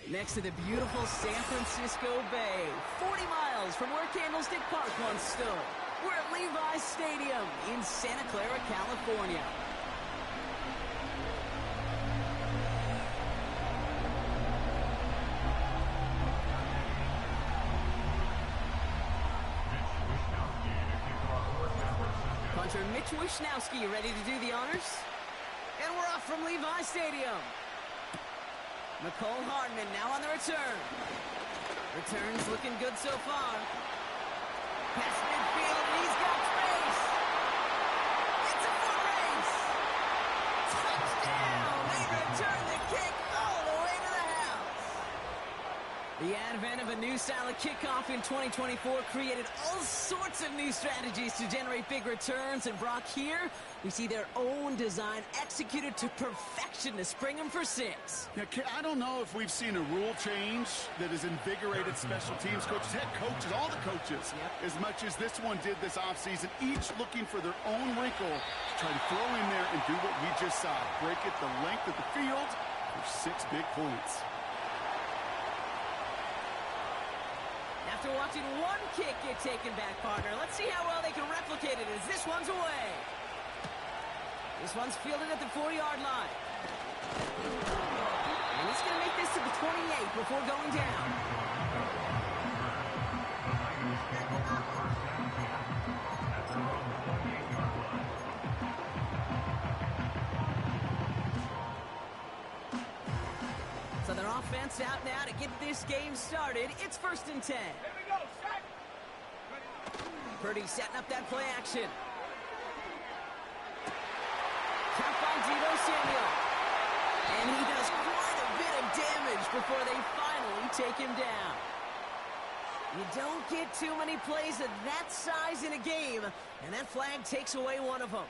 Next to the beautiful San Francisco Bay, 40 miles from where Candlestick Park once stood. We're at Levi's Stadium in Santa Clara, California. Punter Mitch Wishnowsky ready to do the honors. And we're off from Levi's Stadium. Nicole Hardman now on the return. Return's looking good so far. Past midfield, and he's got space. It's a foot race. Touchdown! They return the kick all the way to the house. The advent of a new style of kickoff in 2024 created all sorts of new strategies to generate big returns. And Brock, here we see their own design executed to perfection to spring them for 6. Yeah, I don't know if we've seen a rule change that has invigorated special teams coaches, head coaches, all the coaches, as much as this one did this offseason, each looking for their own wrinkle to try to throw in there and do what we just saw. Break it the length of the field for 6 big points. After watching one kick get taken back, partner, let's see how well they can replicate it as this one's away. This one's fielded at the 4-yard line. And he's going to make this to the 28 before going down. So their offense out now to get this game started. It's 1st and 10. Here we go, set. Purdy setting up that play action. Kept by Deebo Samuel. And he does quite a bit of damage before they finally take him down. You don't get too many plays of that size in a game, and that flag takes away one of them.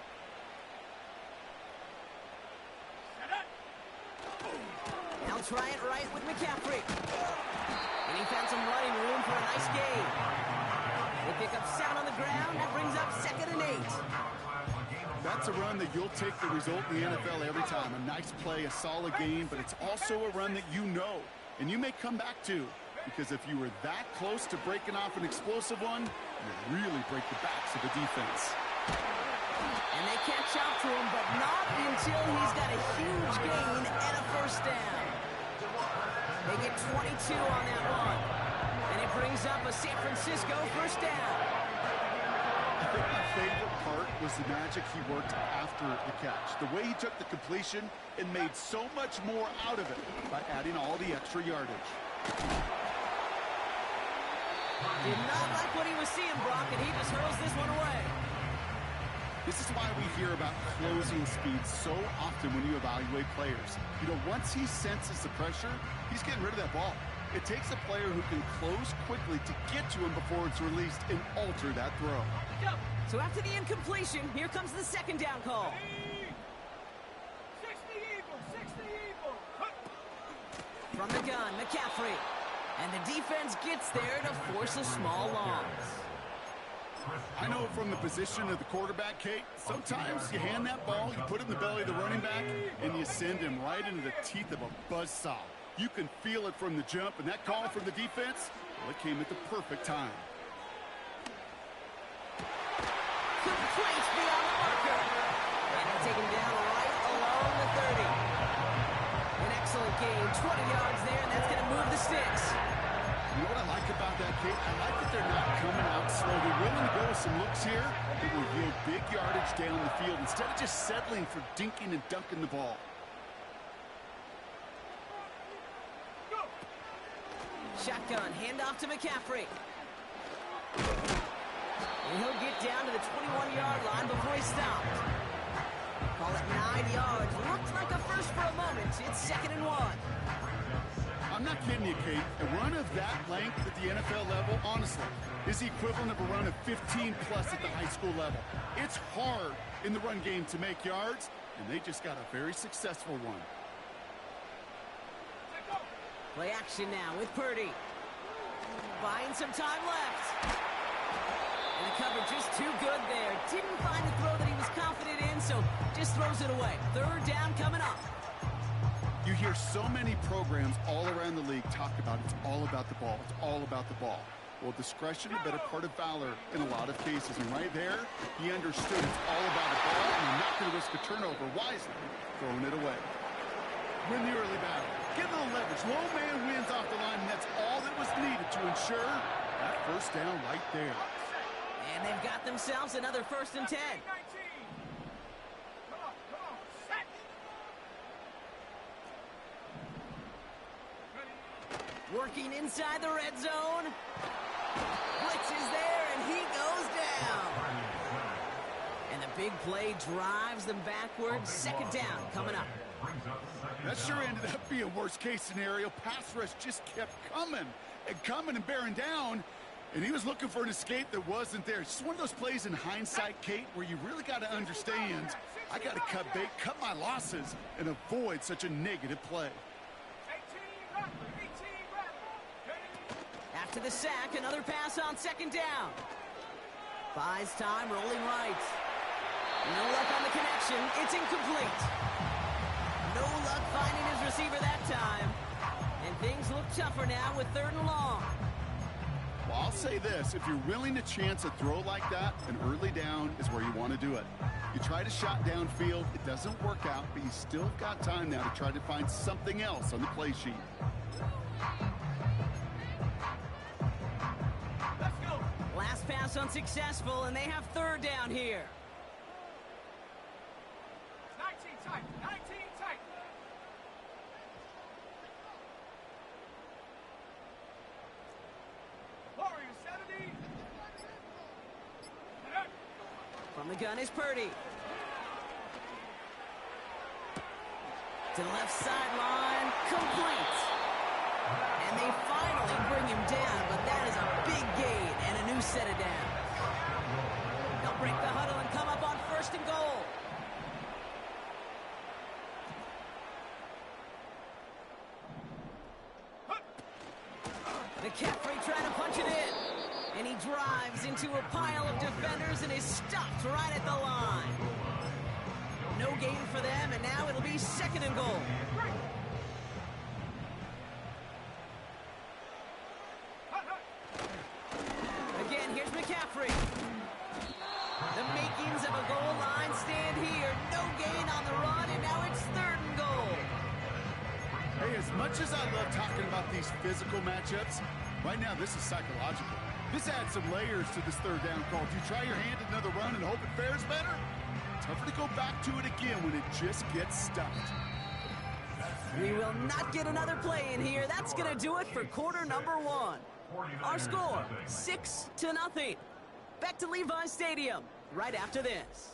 Now try it right with McCaffrey. And he found some running room for a nice gain. They pick up 7 on the ground. That brings up 2nd and 8. That's a run that you'll take the result in the NFL every time. A nice play, a solid game, but it's also a run that you know and you may come back to, because if you were that close to breaking off an explosive one, you really break the backs of the defense. And they catch up to him, but not until he's got a huge gain and a 1st down. They get 22 on that one. And it brings up a San Francisco 1st down. I think my favorite part was the magic he worked after the catch. The way he took the completion and made so much more out of it by adding all the extra yardage. Did not like what he was seeing, Brock, and he just hurls this one away. This is why we hear about closing speed so often when you evaluate players. You know, once he senses the pressure, he's getting rid of that ball. It takes a player who can close quickly to get to him before it's released and alter that throw. So after the incompletion, here comes the 2nd down call. 60 Eagles, 60 Eagles. From the gun, McCaffrey. And the defense gets there to force a small loss. I know from the position of the quarterback, Kate, sometimes you hand that ball, you put it in the belly of the running back, and you send him right into the teeth of a buzzsaw. You can feel it from the jump, and that call from the defense, well, it came at the perfect time. Complete beyond the marker. And they'll take him down right along the 30. An excellent gain, 20 yards there, and that's going to move the sticks. You know what I like about that, Kate? I like that they're not coming out slow. They're willing to go with some looks here that will yield big yardage down the field instead of just settling for dinking and dunking the ball. Shotgun, handoff to McCaffrey. And he'll get down to the 21-yard line before he's stopped. Call it 9 yards. Looked like a first for a moment. It's 2nd and 1. I'm not kidding you, Kate. A run of that length at the NFL level, honestly, is the equivalent of a run of 15-plus at the high school level. It's hard in the run game to make yards, and they just got a very successful one. Play action now with Purdy. Buying some time left. And the coverage just too good there. Didn't find the throw that he was confident in, so just throws it away. 3rd down coming up. You hear so many programs all around the league talk about it's all about the ball. It's all about the ball. Well, discretion, a better part of valor in a lot of cases. And right there, he understood it's all about the ball, and you're not going to risk a turnover wisely, throwing it away. Win the early battle. Get a little leverage. Low man wins off the line, and that's all that was needed to ensure that first down right there. And they've got themselves another 1st and 10. Working inside the red zone. Blitz is there, and he goes down. And the big play drives them backwards. 2nd down coming up. That sure ended up being worst-case scenario. Pass rush just kept coming and bearing down. And he was looking for an escape that wasn't there. It's just one of those plays in hindsight, Kate, where you really got to understand, I got to cut bait, cut my losses, and avoid such a negative play. After the sack, another pass on 2nd down. Buys time, rolling right. No luck on the connection. It's incomplete. No luck finding his receiver that time. And things look tougher now with 3rd and long. Well, I'll say this. If you're willing to chance a throw like that, an early down is where you want to do it. You try to shot downfield. It doesn't work out, but you still got time now to try to find something else on the play sheet. Last pass unsuccessful, and they have 3rd down here. 19 tight. 19 tight. Warriors 70. From the gun is Purdy. To the left sideline, complete. And they finally bring him down, but that is a big gain and a new set of downs. They'll break the huddle and come up on 1st and goal. McCaffrey trying to punch it in. And he drives into a pile of defenders and is stopped right at the line. No gain for them, and now it'll be 2nd and goal. Again, here's McCaffrey. The makings of a goal line stand here. No gain on the run, and now it's 3rd and goal. Hey, as much as I love talking about these physical matchups, right now this is psychological. This adds some layers to this 3rd down call. Do you try your hand at another run and hope it fares better? Tougher to go back to it again when it just gets stuffed. We will not get another play in here. That's going to do it for quarter number 1. Our score, 6-0. Back to Levi's Stadium right after this.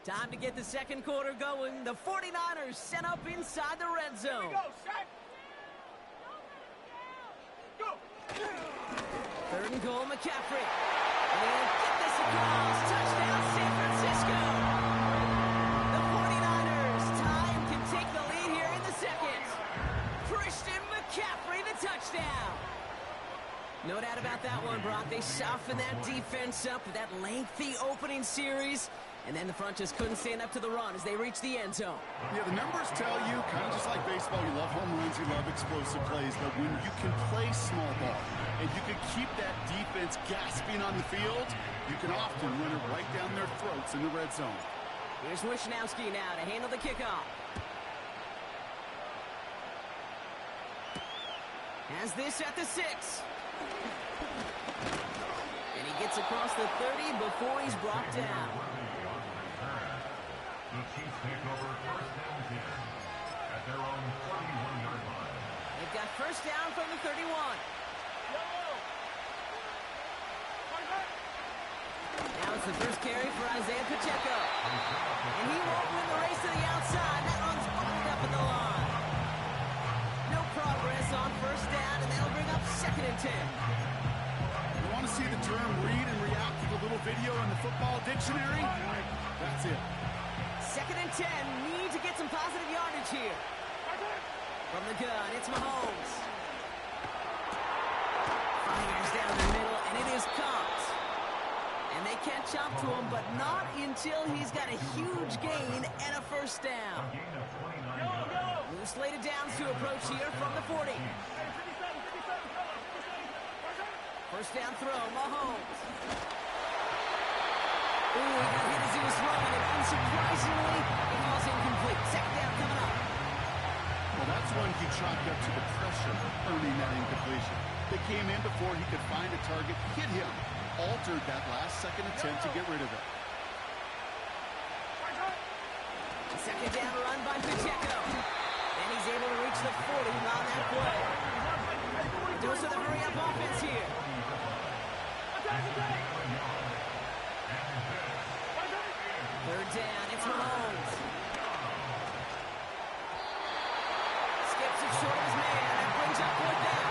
Time to get the 2nd quarter going. The 49ers set up inside the red zone. Here we go, Shaq. Go. 3rd and goal, McCaffrey. And he'll get this across. Touchdown, San Francisco. The 49ers tie and can take the lead here in the 2nd. Christian McCaffrey, the touchdown. No doubt about that one, Brock. They softened that defense up with that lengthy opening series. And then the front just couldn't stand up to the run as they reached the end zone. Yeah, the numbers tell you, kind of just like baseball, you love home runs, you love explosive plays, but when you can play small ball and you can keep that defense gasping on the field, you can often run it right down their throats in the red zone. Here's Wishnowski now to handle the kickoff. Has this at the 6. And he gets across the 30 before he's brought down. The Chiefs take over 1st and 10 at their own 31-yard line. They've got 1st down from the 31. Now it's the first carry for Isaiah Pacheco. And he won't win the race to the outside. That one's bottled up at the line. No progress on 1st down, and that'll bring up 2nd and 10. You want to see the term read and react to the little video in the football dictionary? That's it. 2nd and 10, need to get some positive yardage here. From the gun, it's Mahomes. Fires down the middle, and it is caught. And they catch up to him, but not until he's got a huge gain and a first down. Moves slated downs to approach here from the 40. First down throw, Mahomes. Ooh, he got hit as he was throwing it. Unsurprisingly, it falls incomplete. Second down coming up. Well, that's one he chalked up to the pressure, earning that incompletion. They came in before he could find a target, hit him, altered that last-second attempt to get rid of it. Second down run by Pacheco. And he's able to reach the 40 on that play. Doing so the hurry-up offense here. Third down, it's Mahomes. Skips it short of his man. That brings up fourth down.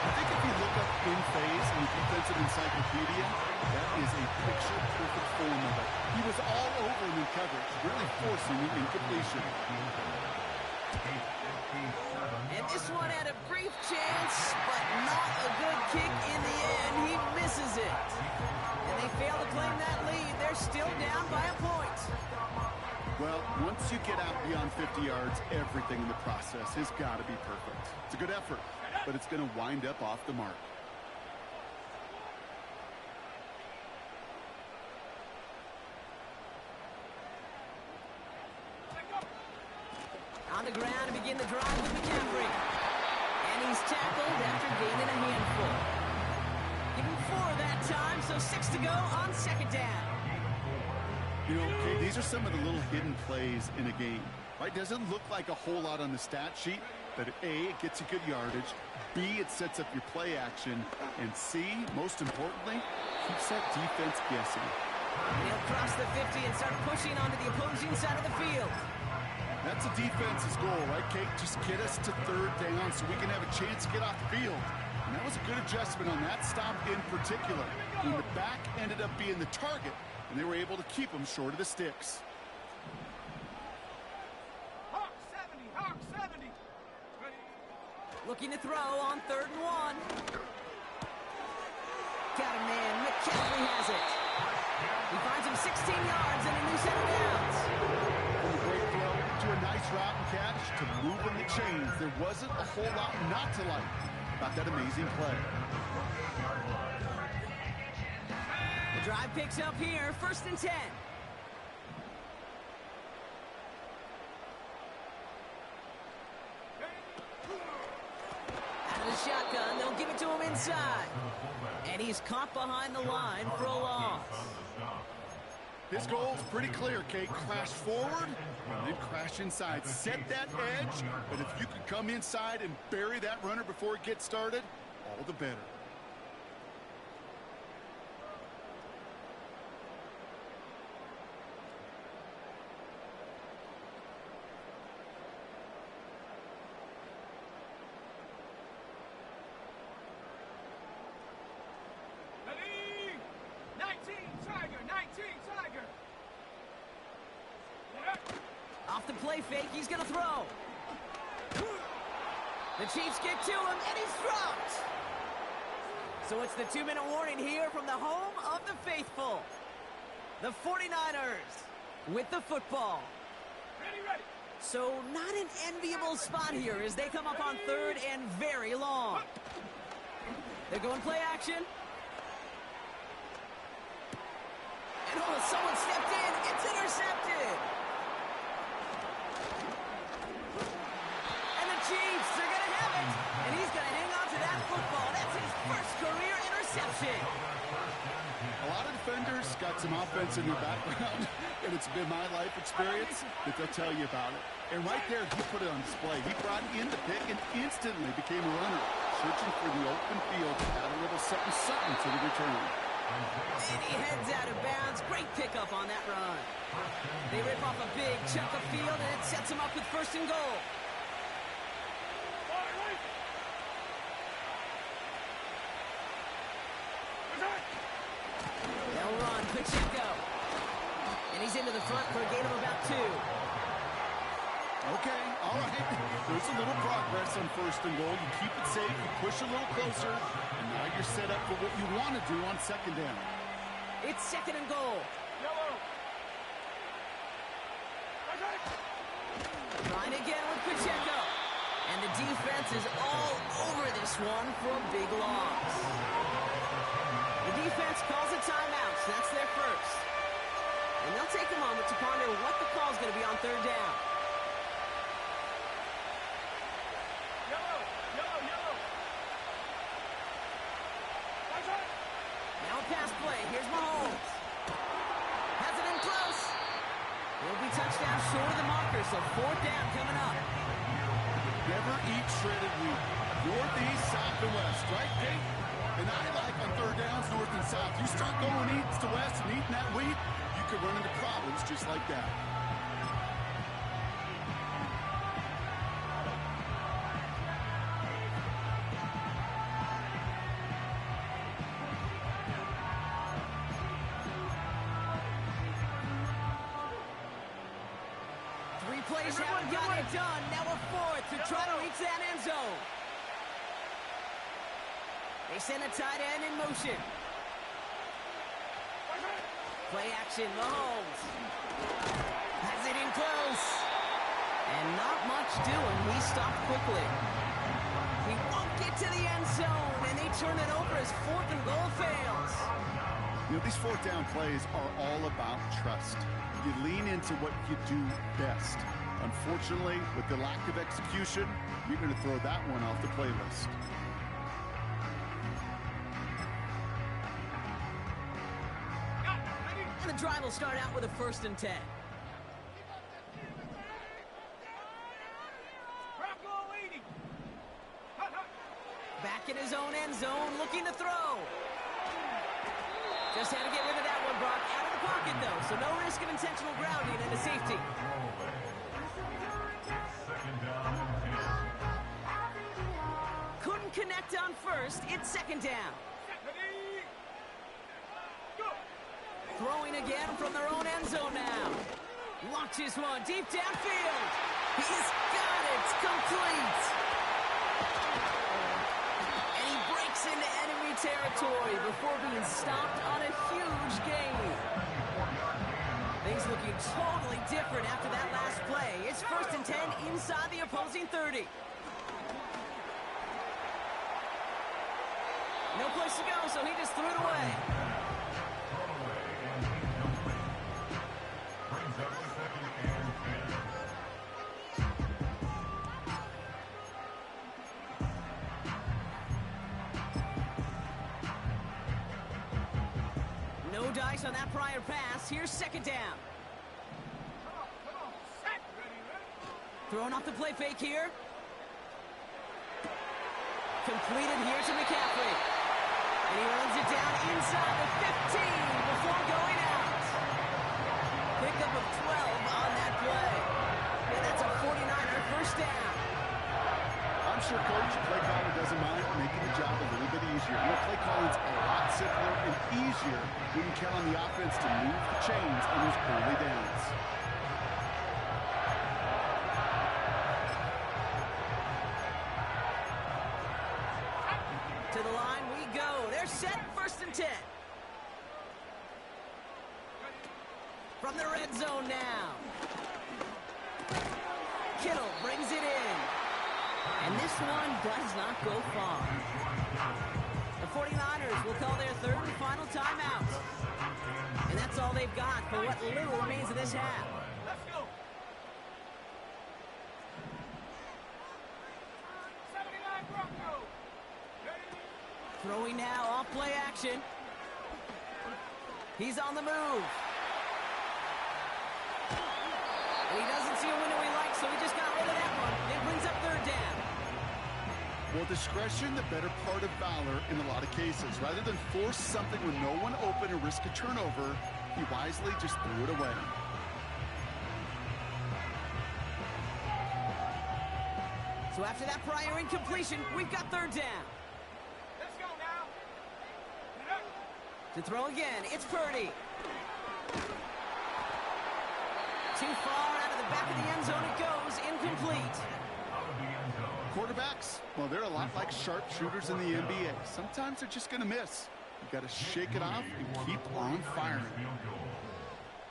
I think if you look up in phase in the defensive encyclopedia, that is a picture-perfect form of it. He was all over him in coverage, really forcing the incompletion. And this one had a brief chance, but not a good kick in the end. He misses it. And they fail to claim that lead. They're still down by a point. Well, once you get out beyond 50 yards, everything in the process has got to be perfect. It's a good effort, but it's going to wind up off the mark. On the ground to begin the drive with McCaffrey. And he's tackled after gaining a handful. Give him 4 that time, so 6 to go on second down. You know, okay, these are some of the little hidden plays in a game, right? Doesn't look like a whole lot on the stat sheet, but A, it gets you good yardage, B, it sets up your play action, and C, most importantly, keeps that defense guessing. He'll cross the 50 and start pushing onto the opposing side of the field. That's a defense's goal, right, Kate? Just get us to third down so we can have a chance to get off the field. And that was a good adjustment on that stop in particular, when the back ended up being the target, and they were able to keep him short of the sticks. Hawk 70, Hawk 70. Ready. Looking to throw on 3rd and 1. Got a man. McCaffrey has it. He finds him 16 yards and a new set of downs. From a great throw to a nice route and catch to moving the chains. There wasn't a whole lot not to like about that amazing play. The drive picks up here, 1st and 10. Out of the shotgun, they'll give it to him inside. And he's caught behind the line for a loss. His goal's pretty clear, Kate. Crash forward and then crash inside. Set that edge, but if you could come inside and bury that runner before it gets started, all the better. Ready. 19 Tiger, 19 Tiger. Off the play fake, he's going to throw. The Chiefs get to him, and he's dropped. So it's the 2-minute warning here from the home of the faithful. The 49ers with the football. Ready, ready. So not an enviable spot here as they come up on 3rd and very long. They're going play action. And oh, someone stepped in. It's intercepted. And the Chiefs are going to have it. And he's going to hang on to that football. That's his first career interception. A lot of defenders got some offense in their background, and it's been my life experience that they'll tell you about it. And right there, he put it on display. He brought in the pick and instantly became a runner, searching for the open field to add a little something to the return. And he heads out of bounds. Great pickup on that run. They rip off a big chunk of field, and it sets them up with 1st and goal. They'll run Pacheco. And he's into the front for a gain of about 2. Okay, all right. There's a little progress on 1st and goal. You keep it safe, you push a little closer, and now you're set up for what you want to do on 2nd down. It's 2nd and goal. Yellow. Trying again with Pacheco. And the defense is all over this one for a big loss. The defense calls a timeout, so that's their first. And they'll take a moment to ponder what the call is going to be on 3rd down. Yellow. Yellow. Yellow. Now a pass play. Here's Mahomes. Has it in close. It'll be touchdown short of the marker, so 4th down coming up. Never eat shredded wheat. Northeast, south, and west, right, Dave? And I like on 3rd downs, north and south. You start going east to west and eating that wheat, you could run into problems just like that. Plays haven't got it done. Now a 4th to try to reach that end zone. They send a tight end in motion. Play action, Mahomes. Has it in close. And not much doing. He stopped quickly. He won't get to the end zone, and they turn it over as 4th and goal fails. You know, these 4th down plays are all about trust. You lean into what you do best. Unfortunately, with the lack of execution, you're going to throw that one off the playlist. And the drive will start out with a 1st and 10. Back in his own end zone, looking to throw. Just had to get rid of that one, Brock. Out of the pocket, though, so no risk of intentional grounding and a safety. Couldn't connect on 1st. It's 2nd down. Throwing again from their own end zone now. Launches one deep downfield. He's got it. Complete. And he breaks into enemy territory before being stopped on a huge gain. Things looking totally different after that last play. It's 1st and 10 inside the opposing 30. No place to go, so he just threw it away. No dice on that prior pass. Here's 2nd down. Throwing off the play fake here. Completed here to McCaffrey. And he runs it down inside the 15 before going out. Pickup of 12 on that play. And that's a 49er 1st down. I'm sure Coach, play caller doesn't mind making the job a little bit easier. You know, play calling's a lot simpler and easier when you count on the offense to move the chains on those early downs. To the line we go. They're set, 1st and 10. From the red zone now. Kittle brings it in. And this one does not go far. The 49ers will call their 3rd and final timeout. And that's all they've got for what little remains of this half. Let's go. 79 Bronco. Throwing now off play action. He's on the move. And he doesn't see a window he likes, so he just got rid of that one. It brings up 3rd down. Well, discretion, the better part of valor in a lot of cases. Rather than force something with no one open and risk a turnover, he wisely just threw it away. So after that prior incompletion, we've got 3rd down. Let's go now. To throw again, it's Purdy. Too far out of the back of the end zone it goes, falls incomplete. Quarterbacks, well, they're a lot like sharpshooters in the NBA. Sometimes they're just going to miss. You got to shake it off and keep on firing.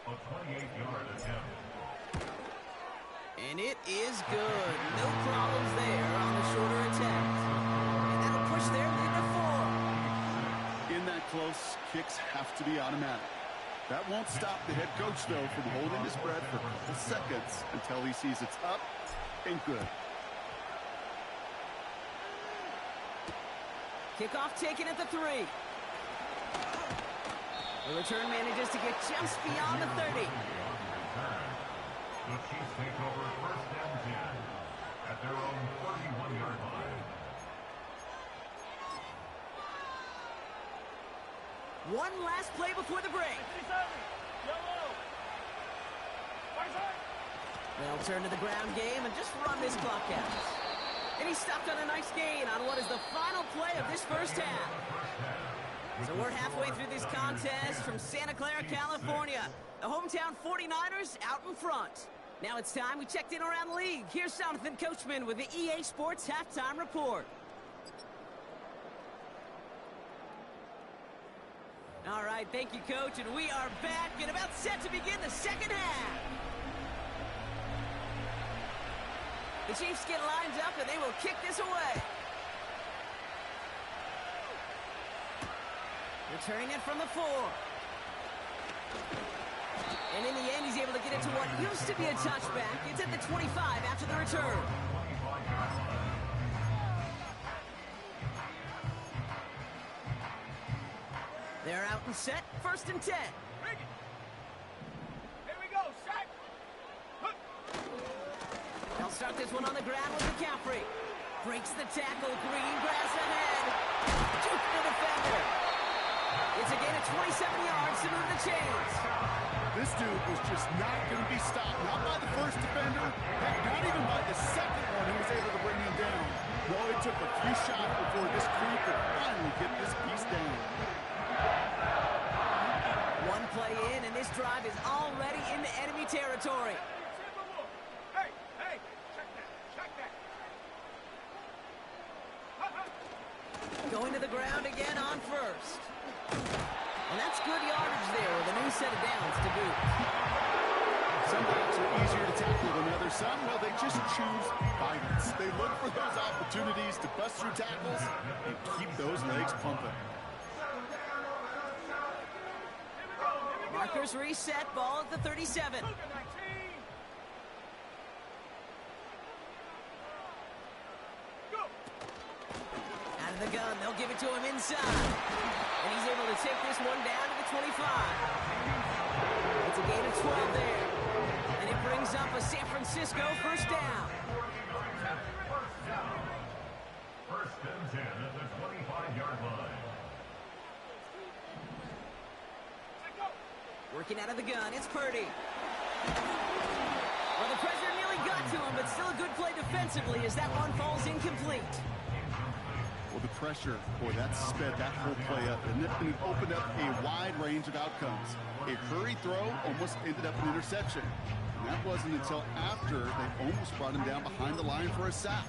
A 28-yard attempt. And it is good. No problems there on the shorter attempt. And that'll push their lead to 4. In that close, kicks have to be automatic. That won't stop the head coach, though, from holding his breath for a couple seconds until he sees it's up and good. Kickoff taken at the 3. The return manages to get just beyond the 30. The Chiefs take over first and 10 at their own 31-yard line. One last play before the break. They'll turn to the ground game and just run this clock out. And he's stopped on a nice gain on what is the final play of this first half. So we're halfway through this contest from Santa Clara, California. The hometown 49ers out in front. Now it's time we checked in around the league. Here's Jonathan Coachman with the EA Sports Halftime Report. All right, thank you, Coach, and we are back and about set to begin the second half. The Chiefs get lined up, and they will kick this away. Returning it from the 4. And in the end, he's able to get it to what used to be a touchback. It's at the 25 after the return. They're out and set, first and 10. Here we go, set. They'll start this one on the ground with McCaffrey. Breaks the tackle, Green, grabs ahead. Juke the defender. It's a gain of 27 yards to move the chains. This dude was just not going to be stopped. Not by the first defender, heck, not even by the second one who was able to bring him down. No, it took a few shots before this crew could finally get this piece down. One play in, and this drive is already into enemy territory. Hey, hey, check that, check that. Going to the ground again on first. And that's good yardage there with a new set of downs to boot. Some backs are easier to tackle than others. Some, well, they just choose violence. They look for those opportunities to bust through tackles and keep those legs pumping. Markers reset, ball at the 37. Out of the gun, they'll give it to him inside. And he's able to take this one down to the 25. It's a gain of 12 there. And it brings up a San Francisco first down. First and 10 at the 25-yard line. Working out of the gun, it's Purdy. Well, the pressure nearly got to him, but still a good play defensively as that one falls incomplete. Well, the pressure, boy, that sped that whole play up, and it opened up a wide range of outcomes. A hurried throw almost ended up an interception. And that wasn't until after they almost brought him down behind the line for a sack.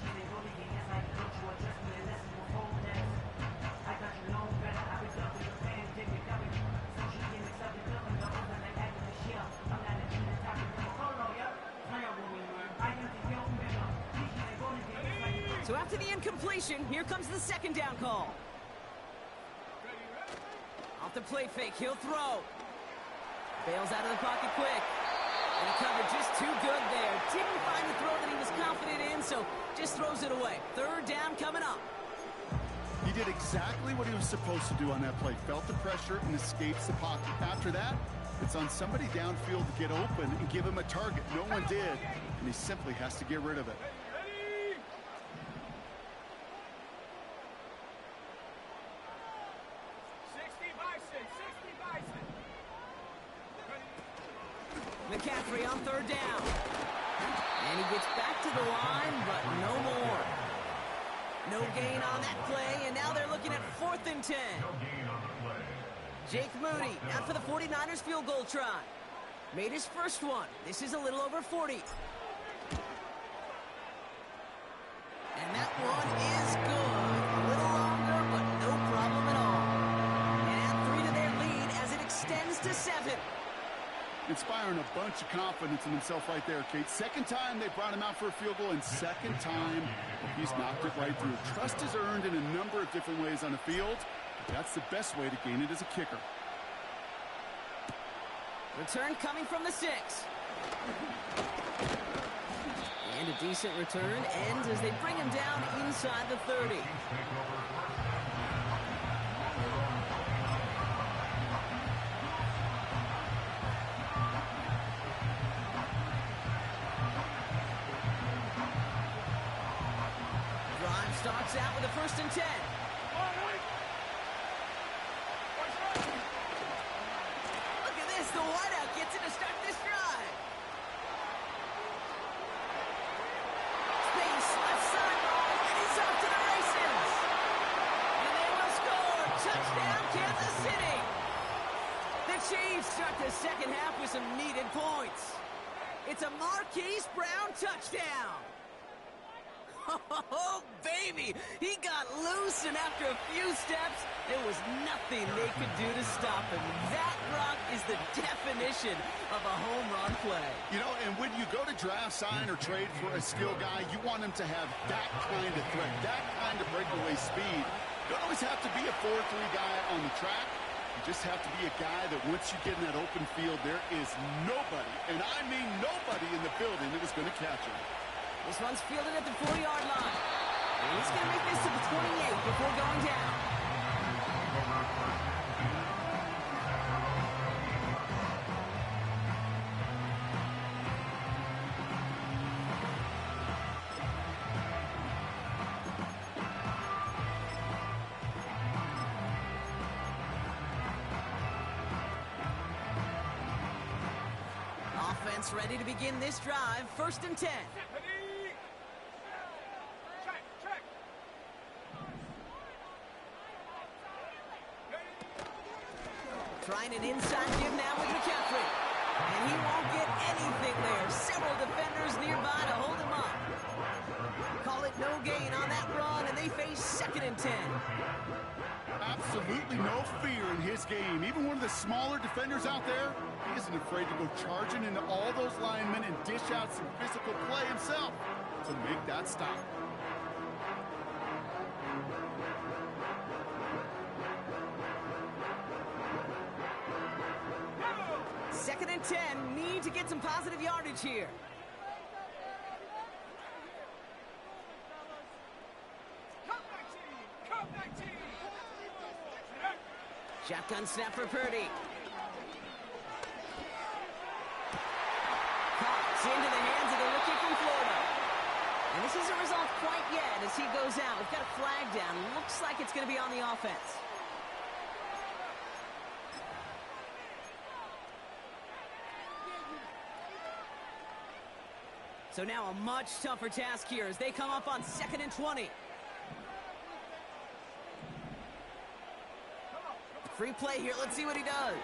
So after the incompletion, here comes the second down call. Off the play fake, he'll throw. Bails out of the pocket quick. And he covered just too good there. Didn't find the throw that he was confident in, so just throws it away. Third down coming up. He did exactly what he was supposed to do on that play. Felt the pressure and escapes the pocket. After that, it's on somebody downfield to get open and give him a target. No one did, and he simply has to get rid of it. 60 Bison, 60 Bison. McCaffrey on third down. And he gets back to the line, but no more. No gain on that play, and now they're looking at 4th and 10. No gain on the play. Jake Moody, out for the 49ers field goal try. Made his first one. This is a little over 40. And that one is good. A little longer, but no problem at all. And add 3 to their lead as it extends to 7. Inspiring a bunch of confidence in himself right there, Kate. Second time they brought him out for a field goal, and second time he's knocked it right through. Trust is earned in a number of different ways on the field. That's the best way to gain it as a kicker. Return coming from the 6. And a decent return ends as they bring him down inside the 30. Drive starts out with a 1st and 10. Look at this, the wideout gets it to start this drive. Space, left sideline, and he's off to the races. And they will score. Touchdown, Kansas City. The Chiefs start the second half with some needed points. It's a Marquise Brown touchdown. Oh, baby! He got loose, and after a few steps, there was nothing they could do to stop him. That rock is the definition of a home run play. You know, and when you go to draft, sign, or trade for a skill guy, you want him to have that kind of threat, that kind of breakaway speed. You don't always have to be a 4-3 guy on the track. You just have to be a guy that once you get in that open field, there is nobody, and I mean nobody in the building that is going to catch him. This one's fielded at the 4-yard line. And he's going to make this to the 28 before going down. Offense ready to begin this drive. 1st and 10. Trying an inside give now with McCaffrey. And he won't get anything there. Several defenders nearby to hold him up. Call it no gain on that run, and they face 2nd and 10. Absolutely no fear in his game. Even one of the smaller defenders out there, he isn't afraid to go charging into all those linemen and dish out some physical play himself to make that stop. Second and 10, need to get some positive yardage here. Shotgun snap for Purdy. Caught into the hands of the rookie from Florida. And this isn't resolved quite yet as he goes out. We've got a flag down. Looks like it's going to be on the offense. So now a much tougher task here as they come up on 2nd and 20. Free play here. Let's see what he does.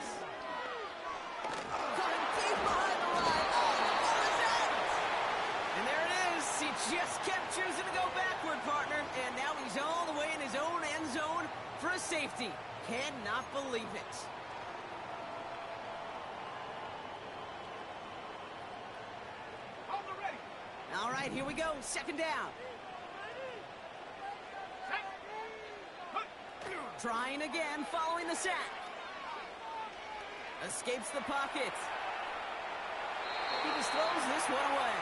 Coming deep behind the line. Oh, the ball is out. And there it is. He just kept choosing to go backward, partner. And now he's all the way in his own end zone for a safety. Cannot believe it. All right, here we go. 2nd down. Trying again, following the sack. Escapes the pocket. He just throws this one away.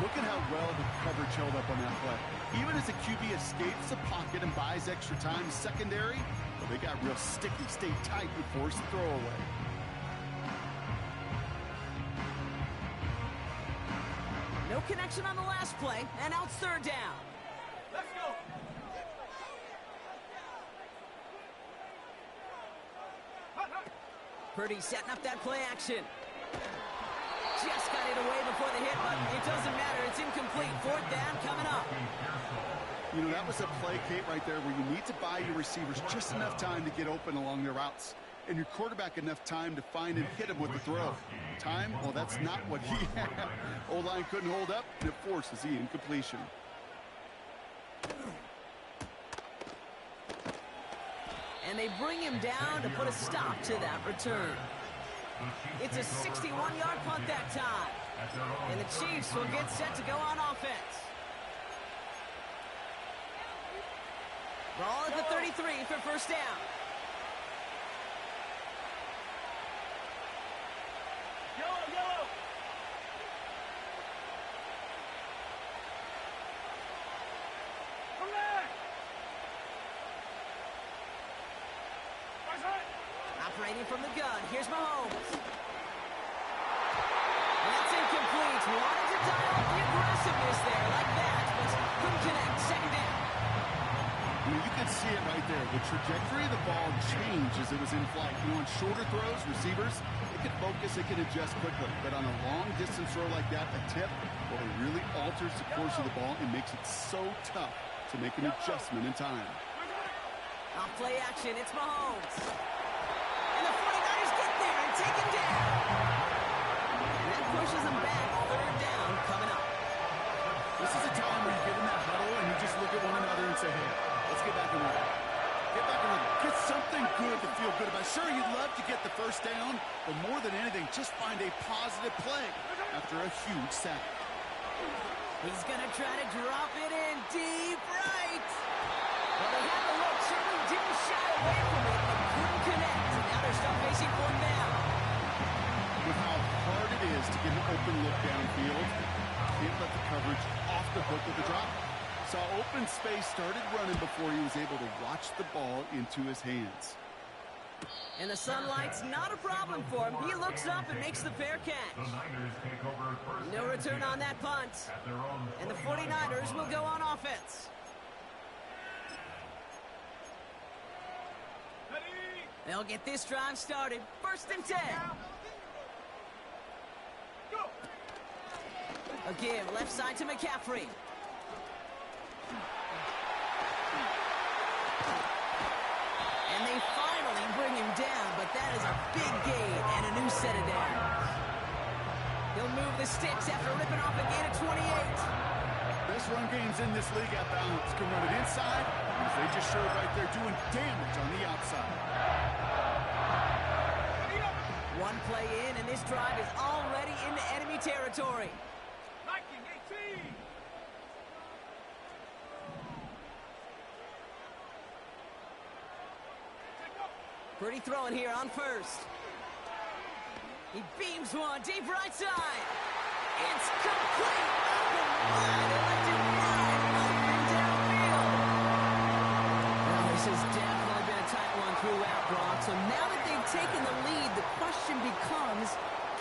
Look at how well the coverage held up on that play. Even as the QB escapes the pocket and buys extra time secondary, they got real sticky, stayed tight and forced the throw away. No connection on the last play, and now it's 3rd down. Let's go. Purdy setting up that play action. Just got it away before the hit, but it doesn't matter. It's incomplete. 4th down coming up. You know, that was a play, Kate, right there where you need to buy your receivers just enough time to get open along their routes. And your quarterback enough time to find and hit him with the throw. Time? Well, that's not what he had. O-line couldn't hold up, and it forces the incompletion. And they bring him down to put a stop to that return. It's a 61-yard punt that time. And the Chiefs will get set to go on offense. Ball at the 33 for first down. Yellow. Operating from the gun, here's Mahomes. And that's incomplete. Wanted to dial up the aggressiveness there like that, but couldn't connect. Second down. I mean, you can see it right there. The trajectory of the ball changed as it was in flight. You know, on shorter throws, receivers, they can focus, they can adjust quickly. But on a long-distance throw like that, a tip, well, it really alters the course of the ball and makes it so tough to make an adjustment in time. On play action, it's Mahomes. And the 49ers get there and take him down. And that pushes him back. Third down coming up. This is a time where you get in that huddle and you just look at one another and say, hey, let's get back and run. Get back and run. Get something good to feel good about. Sure, you'd love to get the first down, but more than anything, just find a positive play after a huge sack. He's going to try to drop it in deep right. Well, they had the look, certainly didn't shy away from it, but couldn't connect. And now they're still facing fourth down. With how hard it is to get an open look downfield, can't let the coverage off the hook with the drop. Saw open space, started running before he was able to watch the ball into his hands. And the sunlight's not a problem for him. He looks up and makes the fair catch. No return on that punt. And the 49ers will go on offense. They'll get this drive started. First and 10. A give left side to McCaffrey. And they finally bring him down, but that is a big gain and a new set of downs. He'll move the sticks after ripping off a gain of 28. Best run games in this league at balance. Can run it inside, as they just showed right there, doing damage on the outside. One play in, and this drive is already into enemy territory. Viking 18. Pretty throwing here on first. He beams one deep right side. It's complete. Well, this has definitely been a tight one throughout, Brock. So now that they've taken the lead, the question becomes,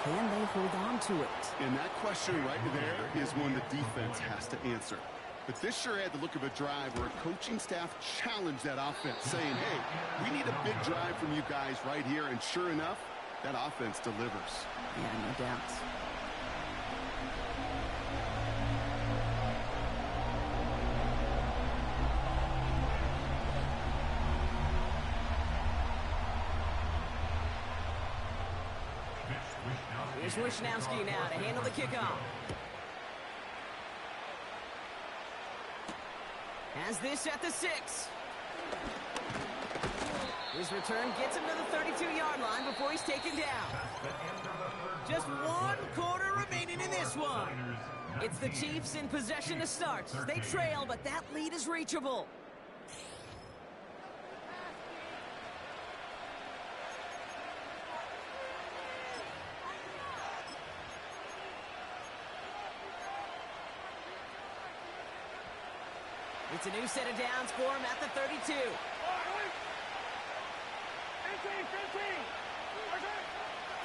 can they hold on to it? And that question right there is one the defense has to answer. But this sure had the look of a drive where a coaching staff challenged that offense, saying, hey, we need a big drive from you guys right here. And sure enough, that offense delivers. Yeah, no doubt. Here's Wishnowski now to handle the kickoff. Has this at the 6. His return gets him to the 32-yard line before he's taken down. Just 1 quarter remaining in this one. It's the Chiefs in possession to start. They trail, but that lead is reachable. It's a new set of downs for him at the 32. 15.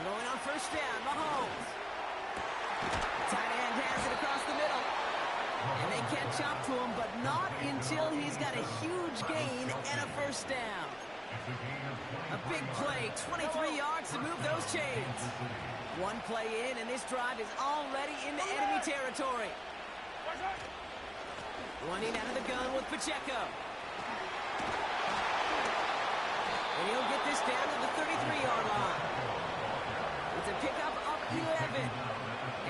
Throwing on first down, Mahomes. Tight end has it across the middle. And they catch up to him, but not until he's got a huge gain and a first down. A big play, 23 yards to move those chains. One play in, and this drive is already into enemy territory. Running out of the gun with Pacheco. And he'll get this down to the 33-yard line. It's a pickup of 11.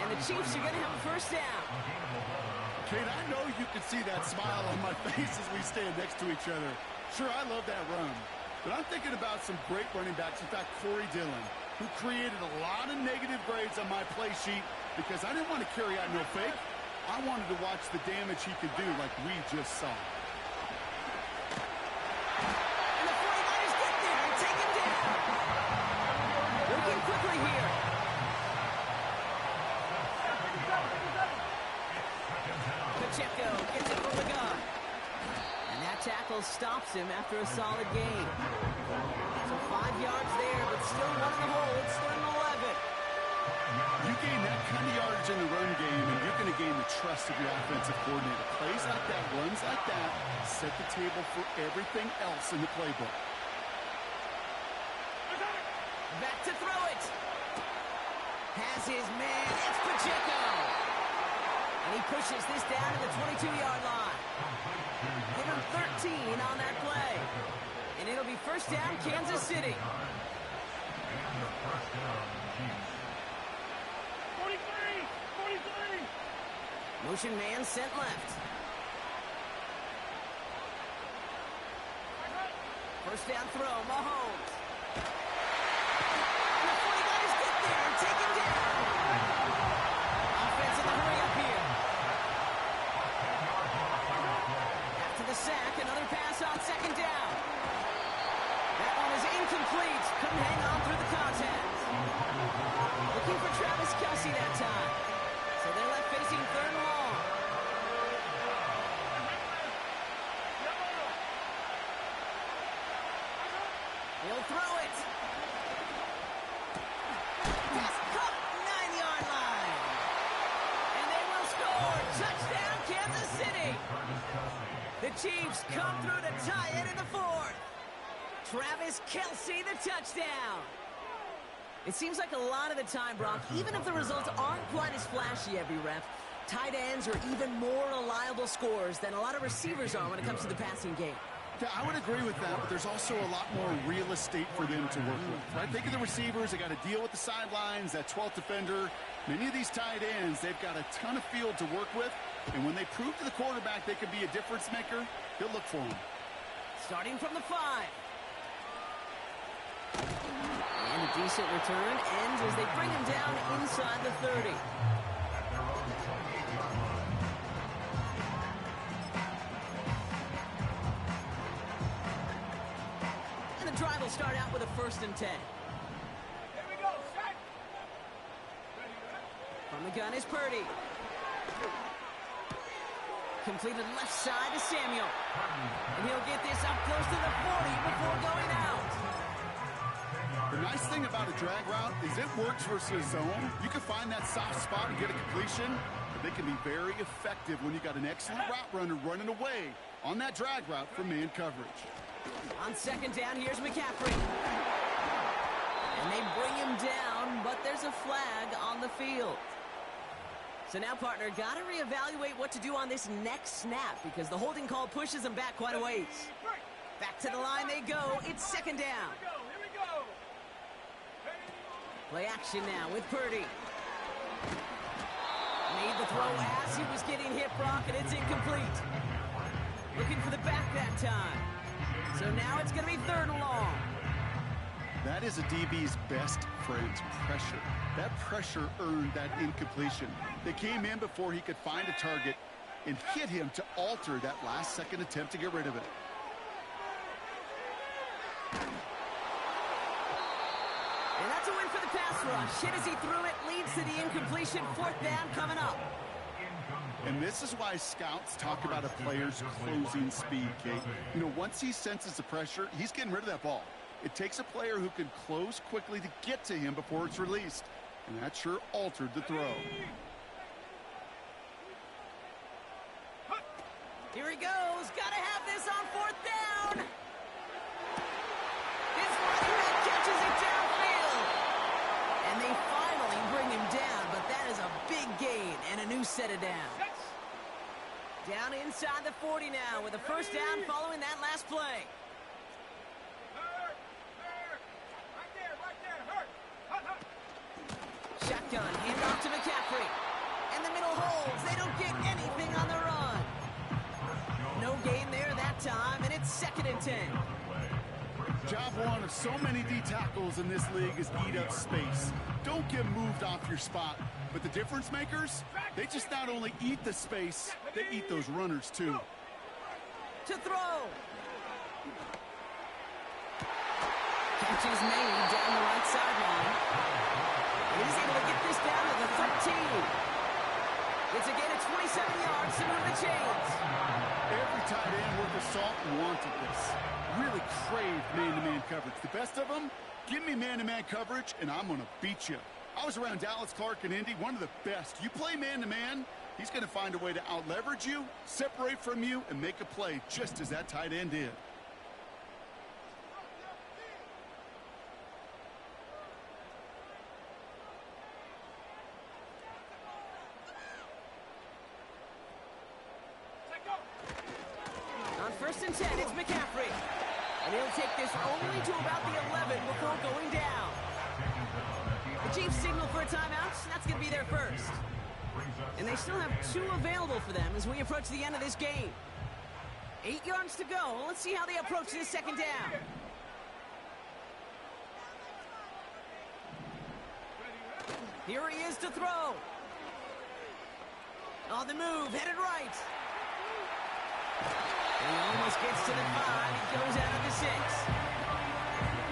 And the Chiefs are going to have a first down. Kate, I know you can see that smile on my face as we stand next to each other. Sure, I love that run. But I'm thinking about some great running backs. In fact, Corey Dillon, who created a lot of negative grades on my play sheet because I didn't want to carry out no fake. I wanted to watch the damage he could do like we just saw. And the 49ers get there and take him down. Working quickly here. Pacheco gets it from the gun. And that tackle stops him after a solid gain. So 5 yards there, but still one in the hole. It's 3rd and 11. You gain that kind of yardage in the run game, and you're going to gain the trust of your offensive coordinator. Plays like that, runs like that, set the table for everything else in the playbook. Back to throw it. Has his man. It's Pacheco. And he pushes this down to the 22-yard line. Give him 13 on that play. And it'll be 1st down, Kansas City. 43! Motion man sent left. 1st down throw, Mahomes. And the 49ers get there and take him down. Offense in the hurry up here. After the sack, another pass on 2nd down. That one is incomplete. Couldn't hang on through the contact. Looking for Travis Kelce that time. So they're left facing 3rd and long. He'll throw it. Pass caught, 9-yard line. And they will score. Touchdown, Kansas City. The Chiefs come through to tie it in the 4th. Travis Kelce, the touchdown. It seems like a lot of the time, Brock, even if the results aren't quite as flashy every rep, tight ends are even more reliable scorers than a lot of receivers are when it comes to the passing game. Yeah, I would agree with that, but there's also a lot more real estate for them to work with, right? Think of the receivers. They got to deal with the sidelines, that 12th defender. Many of these tight ends, they've got a ton of field to work with, and when they prove to the quarterback they can be a difference maker, they'll look for him. Starting from the 5. And a decent return ends as they bring him down inside the 30. And the drive will start out with a 1st and 10. Here we go, set! From the gun is Purdy. Completed left side to Samuel. And he'll get this up close to the 40 before going out. The nice thing about a drag route is it works versus zone. You can find that soft spot and get a completion, but they can be very effective when you got an excellent route runner running away on that drag route from man coverage. On 2nd down, here's McCaffrey. And they bring him down, but there's a flag on the field. So now, partner, got to reevaluate what to do on this next snap because the holding call pushes them back quite a ways. Back to the line they go. It's 2nd down. Here we go! Play action now with Purdy. Made the throw as he was getting hit, Brock, and it's incomplete. Looking for the back that time. So now it's going to be 3rd and long. That is a DB's best friend, pressure. That pressure earned that incompletion. They came in before he could find a target and hit him to alter that last-second attempt to get rid of it. And that's a win for the pass rush. Hit as he threw it, leads to the incompletion. 4th down coming up. And this is why scouts talk about a player's closing speed, Kate. You know, once he senses the pressure, he's getting rid of that ball. It takes a player who can close quickly to get to him before it's released. And that sure altered the throw. Here he goes. Got to have this on 4th down. His running back catches it downfield. And they finally bring him down, but that is a big gain and a new set of downs. Down inside the 40 now with a 1st down following that last play. Shotgun, handoff to McCaffrey. And the middle holds. They don't get anything on the run. No gain there that time, and it's 2nd and 10. Job one of so many D tackles in this league is eat up space. Don't get moved off your spot. But the difference makers, they just not only eat the space, they eat those runners too. To throw. Catch is made down the right sideline. And he's able to get this down to the 13. It's again at 27 yards to move the chains. Every tight end worth of salt wanted this. Really craved man-to-man coverage. The best of them, give me man-to-man coverage, and I'm going to beat you. I was around Dallas Clark and Indy, one of the best. You play man-to-man, he's going to find a way to out-leverage you, separate from you, and make a play just as that tight end did. On 1st and 10, it's McCaffrey. And he'll take this only to about the 11 before going down. The Chiefs signal for a timeout. That's going to be their first. And they still have 2 available for them as we approach the end of this game. 8 yards to go. Let's see how they approach this second down. Here he is to throw. On the move, headed right. And he almost gets to the 5. He goes out of the 6.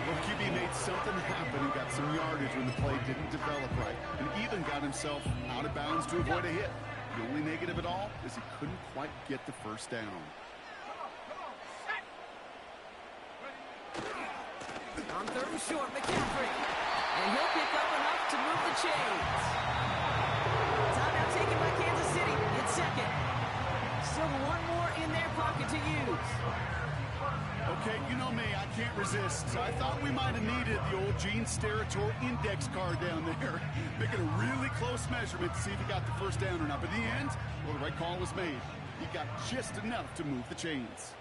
Well, QB made something happen and got some yardage when the play didn't develop right, and even got himself out of bounds to avoid a hit. The only negative at all is he couldn't quite get the first down. On 3rd and short, McCaffrey. And he'll pick up enough to move the chains. Timeout taken by Kansas City. It's second. Still one more in their pocket to use. Okay, you know me, I can't resist. So I thought we might have needed the old Gene Steratore index card down there. Making a really close measurement to see if he got the first down or not. But in the end, well, the right call was made. He got just enough to move the chains.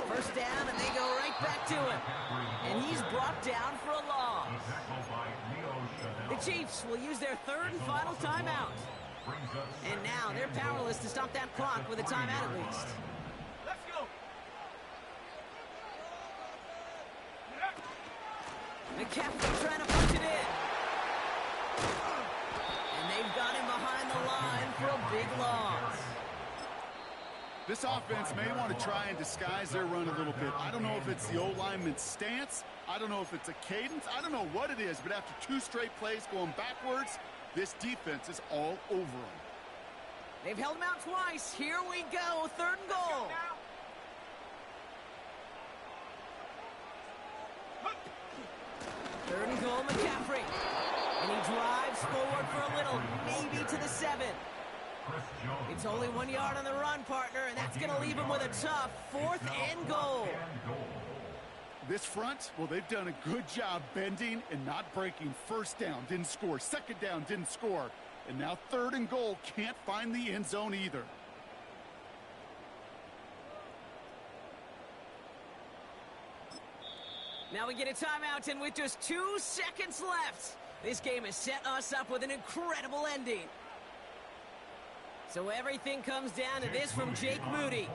First down, and they go right back to him. And he's brought down for a loss. The Chiefs will use their 3rd and final timeout. And now they're powerless to stop that clock with a timeout at least. Let's go. McCaffrey trying to punch it in. And they've got him behind the line for a big loss. This offense may want to try and disguise their run a little bit. I don't know if it's the O-lineman's stance. I don't know if it's a cadence. I don't know what it is, but after 2 straight plays going backwards, this defense is all over them. They've held him out twice. Here we go. 3rd and goal. Third and goal, McCaffrey. And he drives forward for a little, maybe to the 7. It's only 1 yard on the run, partner, and that's going to leave him with a tough 4th and goal. This front, well, they've done a good job bending and not breaking. First down, didn't score. Second down, didn't score. And now 3rd and goal, can't find the end zone either. Now we get a timeout, and with just 2 seconds left, this game has set us up with an incredible ending. So everything comes down to this from Jake Moody.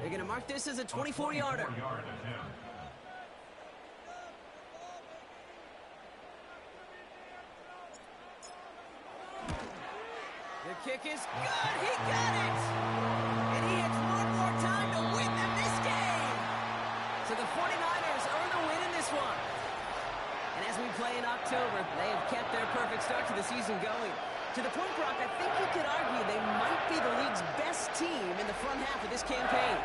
They're going to mark this as a 24-yarder. The kick is good. He got it. And he hits one more time to win them this game. So the 49ers earn the win in this one. And as we play in October, they have kept their perfect start to the season going. To the point, Brock, I think you could argue they might be the league's best team in the front half of this campaign.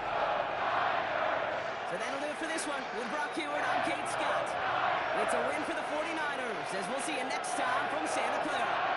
So that'll do it for this one. With Brock Hewitt, I'm Kate Scott. It's a win for the 49ers, as we'll see you next time from Santa Clara.